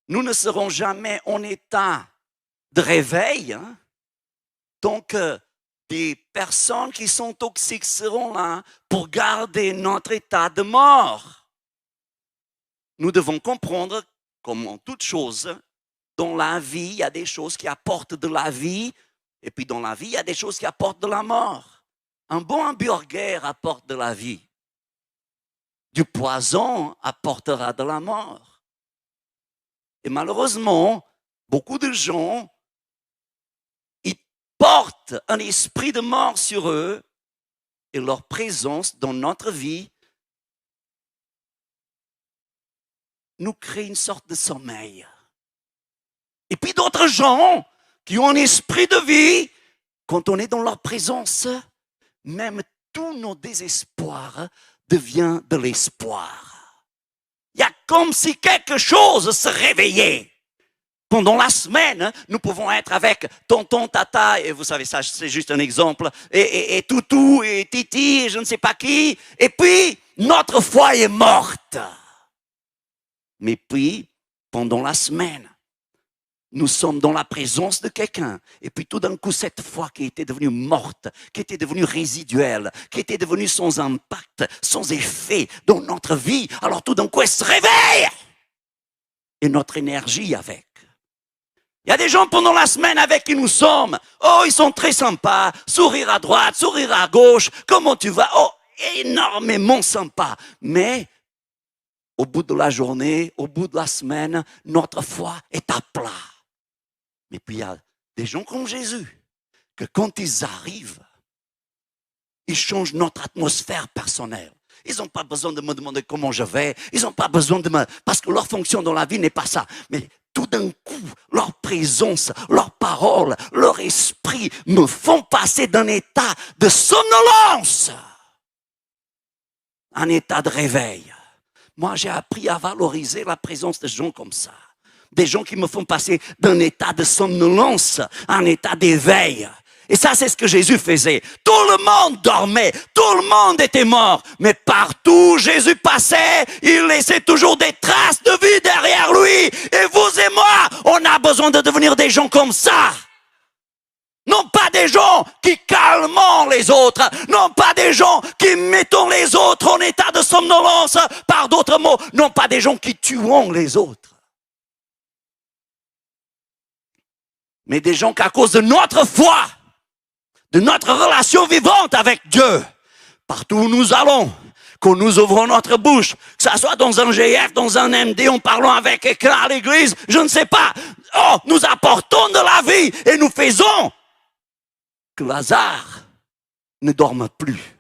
nous ne serons jamais en état de réveil. Hein? Donc, des personnes qui sont toxiques seront là pour garder notre état de mort. Nous devons comprendre, comme en toute chose, dans la vie, il y a des choses qui apportent de la vie, et puis dans la vie, il y a des choses qui apportent de la mort. Un bon hamburger apporte de la vie. Du poison apportera de la mort. Et malheureusement, beaucoup de gens, ils portent un esprit de mort sur eux et leur présence dans notre vie nous crée une sorte de sommeil. Et puis d'autres gens qui ont un esprit de vie, quand on est dans leur présence, même tous nos désespoirs devient de l'espoir. Il y a comme si quelque chose se réveillait. Pendant la semaine, nous pouvons être avec tonton, tata, et vous savez ça, c'est juste un exemple, et toutou, et titi, et je ne sais pas qui, et puis notre foi est morte. Mais puis, pendant la semaine, nous sommes dans la présence de quelqu'un. Et puis tout d'un coup, cette foi qui était devenue morte, qui était devenue résiduelle, qui était devenue sans impact, sans effet dans notre vie, alors tout d'un coup, elle se réveille. Et notre énergie avec. Il y a des gens pendant la semaine avec qui nous sommes. Oh, ils sont très sympas. Sourire à droite, sourire à gauche. Comment tu vas? Oh, énormément sympa. Mais au bout de la journée, au bout de la semaine, notre foi est à plat. Et puis il y a des gens comme Jésus, que quand ils arrivent, ils changent notre atmosphère personnelle. Ils n'ont pas besoin de me demander comment je vais, ils n'ont pas besoin de me... Parce que leur fonction dans la vie n'est pas ça. Mais tout d'un coup, leur présence, leurs paroles, leur esprit me font passer d'un état de somnolence à un état de réveil. Moi, j'ai appris à valoriser la présence de gens comme ça. Des gens qui me font passer d'un état de somnolence à un état d'éveil. Et ça, c'est ce que Jésus faisait. Tout le monde dormait, tout le monde était mort. Mais partout où Jésus passait, il laissait toujours des traces de vie derrière lui. Et vous et moi, on a besoin de devenir des gens comme ça. Non pas des gens qui calment les autres, non pas des gens qui mettent les autres en état de somnolence, par d'autres mots, non pas des gens qui tuent les autres. Mais des gens qu'à cause de notre foi, de notre relation vivante avec Dieu, partout où nous allons, quand nous ouvrons notre bouche, que ce soit dans un GF, dans un MD, en parlant avec quelqu'un à l'église, je ne sais pas. Oh, nous apportons de la vie et nous faisons que Lazare ne dorme plus.